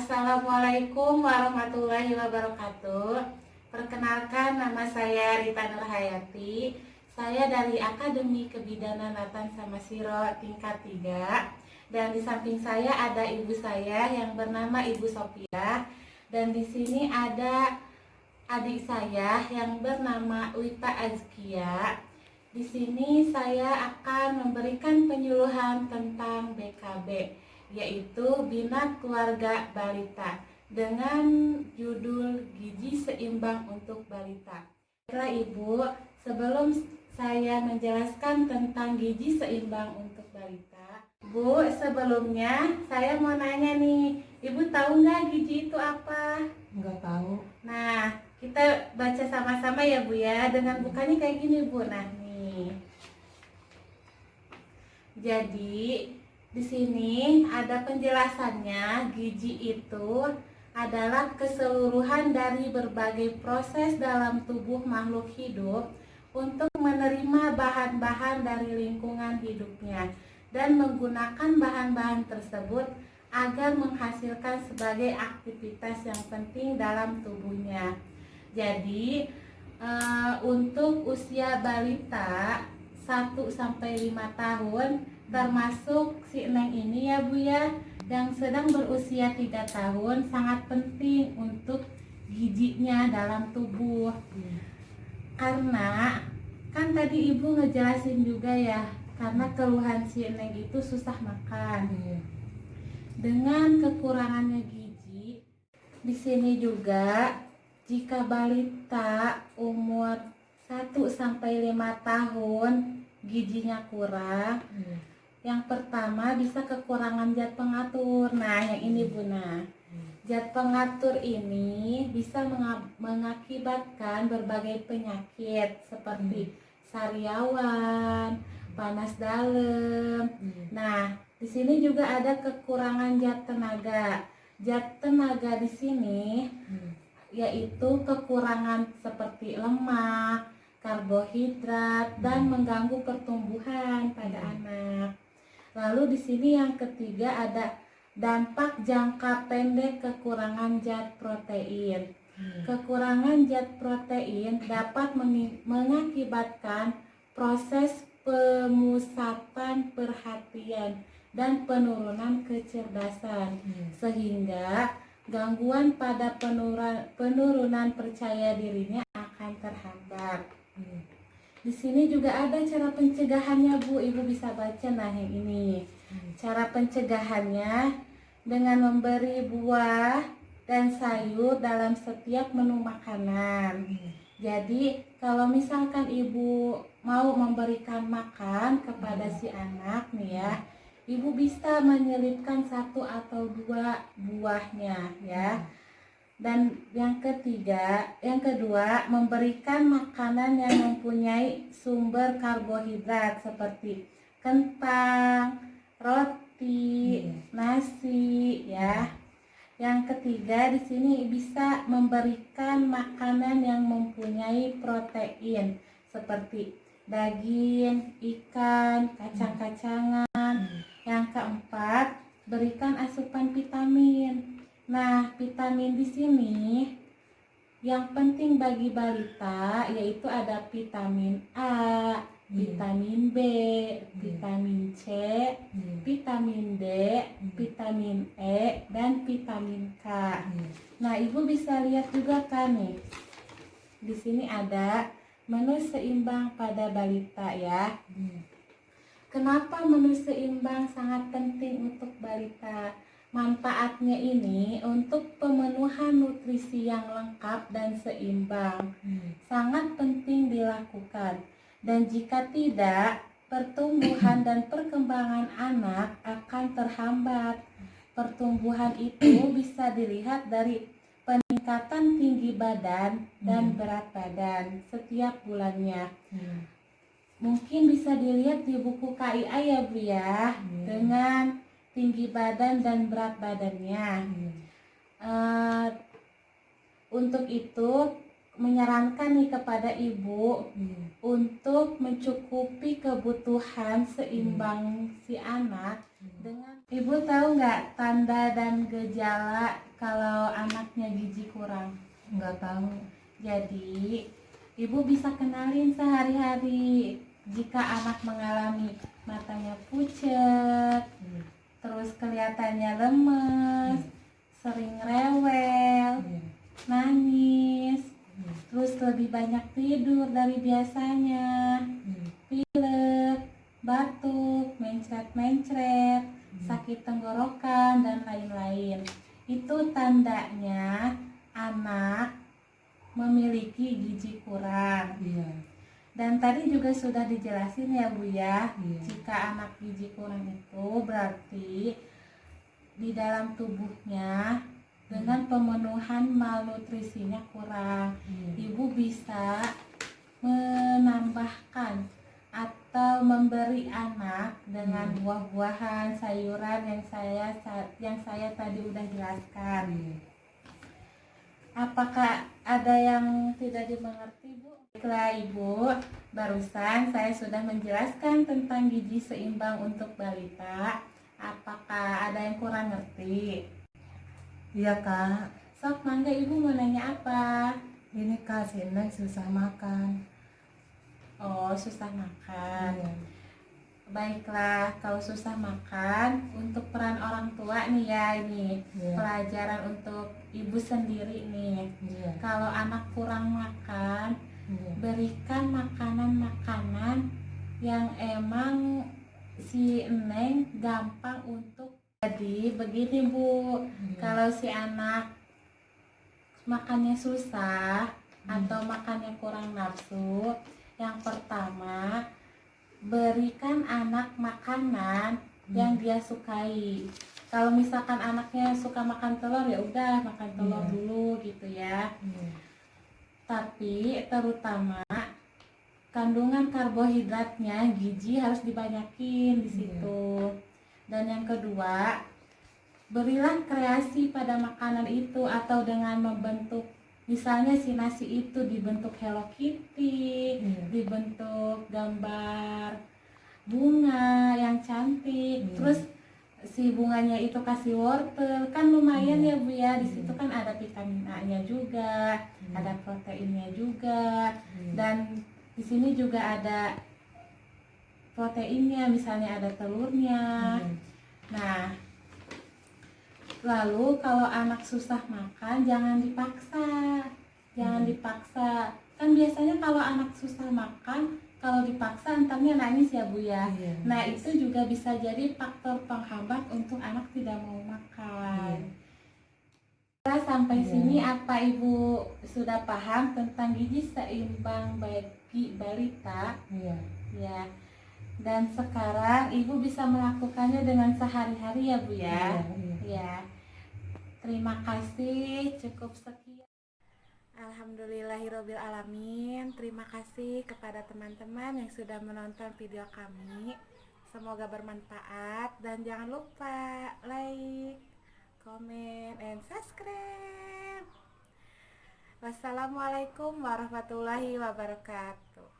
Assalamualaikum warahmatullahi wabarakatuh. Perkenalkan, nama saya Rita Nurhayati. Saya dari Akademi Kebidanan Nathan Samasiro tingkat 3. Dan di samping saya ada ibu saya yang bernama Ibu Sophia. Dan di sini ada adik saya yang bernama Wita Azkia. Di sini saya akan memberikan penyuluhan tentang BKB, yaitu Bina Keluarga Balita, dengan judul Gizi Seimbang untuk Balita. Baiklah Ibu, sebelum saya menjelaskan tentang gizi seimbang untuk balita, Bu, sebelumnya saya mau nanya nih, Ibu tahu nggak gizi itu apa? Nggak tahu. Nah, kita baca sama-sama ya Bu ya, dengan bukannya kayak gini Bu. Nah nih, jadi di sini ada penjelasannya. Gizi itu adalah keseluruhan dari berbagai proses dalam tubuh makhluk hidup untuk menerima bahan-bahan dari lingkungan hidupnya dan menggunakan bahan-bahan tersebut agar menghasilkan sebagai aktivitas yang penting dalam tubuhnya. Jadi untuk usia balita 1-5 tahun, termasuk si Neng ini ya Bu ya, yang sedang berusia 3 tahun, sangat penting untuk gizinya dalam tubuh. Karena kan tadi Ibu ngejelasin juga ya, karena keluhan si Neng itu susah makan. Dengan kekurangannya gizi, di sini juga jika balita umur 1-5 tahun gizinya kurang, yang pertama bisa kekurangan zat pengatur. Nah, yang ini Bu, zat pengatur ini bisa mengakibatkan berbagai penyakit seperti sariawan, panas dalam. Nah, di sini juga ada kekurangan zat tenaga. Zat tenaga di sini yaitu kekurangan seperti lemak, karbohidrat, dan mengganggu pertumbuhan pada anak. Lalu di sini yang ketiga ada dampak jangka pendek kekurangan zat protein. Kekurangan zat protein dapat mengakibatkan proses pemusatan perhatian dan penurunan kecerdasan, sehingga gangguan pada penurunan percaya dirinya akan terhambat. Di sini juga ada cara pencegahannya Bu, Ibu bisa baca. Nah yang ini cara pencegahannya dengan memberi buah dan sayur dalam setiap menu makanan. Jadi kalau misalkan Ibu mau memberikan makan kepada si anak nih ya, Ibu bisa menyelipkan 1 atau 2 buahnya ya. Dan yang kedua, memberikan makanan yang mempunyai sumber karbohidrat seperti kentang, roti, nasi ya. Yang ketiga di sini bisa memberikan makanan yang mempunyai protein seperti daging, ikan, kacang-kacangan. Yang keempat, berikan asupan vitamin. Nah, vitamin di sini yang penting bagi balita yaitu ada vitamin A, vitamin B, vitamin C, vitamin D, vitamin E, dan vitamin K. Nah, Ibu bisa lihat juga kan nih. Di sini ada menu seimbang pada balita ya. Kenapa menu seimbang sangat penting untuk balita? Manfaatnya ini untuk pemenuhan nutrisi yang lengkap dan seimbang. Sangat penting dilakukan. Dan jika tidak, pertumbuhan dan perkembangan anak akan terhambat. Pertumbuhan itu bisa dilihat dari peningkatan tinggi badan dan berat badan setiap bulannya. Mungkin bisa dilihat di buku KIA ya Bu ya, dengan tinggi badan dan berat badannya. Untuk itu menyarankan nih kepada ibu untuk mencukupi kebutuhan seimbang si anak dengan ibu tahu nggak tanda dan gejala kalau anaknya gizi kurang? Nggak tahu. Jadi ibu bisa kenalin sehari-hari jika anak mengalami matanya pucat, terus kelihatannya lemes, sering rewel, nangis, terus lebih banyak tidur dari biasanya, pilek, batuk, mencret-mencret, sakit tenggorokan, dan lain-lain. Itu tandanya anak memiliki gizi kurang. Dan tadi juga sudah dijelasin ya Bu ya, jika anak gizi kurang itu berarti di dalam tubuhnya dengan pemenuhan malnutrisinya kurang. Ibu bisa menambahkan atau memberi anak dengan buah-buahan, sayuran yang saya tadi udah jelaskan. Apakah ada yang tidak dimengerti Bu? Baiklah Ibu, barusan saya sudah menjelaskan tentang gizi seimbang untuk balita. Apakah ada yang kurang ngerti? Iya Kak. Sok, mangga Ibu mau nanya apa? Ini Kak, si Neng susah makan. Oh, susah makan. Iya. Baiklah, kalau susah makan, untuk peran orang tua nih ya, ini pelajaran untuk ibu sendiri nih. Kalau anak kurang makan, berikan makanan-makanan yang emang si Neng gampang untuk. Jadi begini Bu, kalau si anak makannya susah atau makannya kurang nafsu, yang pertama berikan anak makanan yang dia sukai. Kalau misalkan anaknya suka makan telur, ya udah makan telur dulu gitu ya. Tapi terutama kandungan karbohidratnya, gizi harus dibanyakin di situ. Dan yang kedua, berilah kreasi pada makanan itu atau dengan membentuk, misalnya si nasi itu dibentuk Hello Kitty, dibentuk gambar bunga yang cantik, terus si bunganya itu kasih wortel, kan lumayan ya Bu ya. Di situ kan ada vitamin A-nya juga, ada proteinnya juga, dan di sini juga ada proteinnya, misalnya ada telurnya. Nah, lalu kalau anak susah makan jangan dipaksa. Kan biasanya kalau anak susah makan, kalau dipaksa entarnya nangis ya Bu ya. Nah, itu juga bisa jadi faktor penghambat untuk anak tidak mau makan. Sampai sini apa Ibu sudah paham tentang gizi seimbang bagi balita? Ya. Dan sekarang Ibu bisa melakukannya dengan sehari-hari ya Bu ya. Ya. Terima kasih, cukup sekian. Alhamdulillahirabbil alamin. Terima kasih kepada teman-teman yang sudah menonton video kami. Semoga bermanfaat dan jangan lupa like, comment, and subscribe. Wassalamualaikum warahmatullahi wabarakatuh.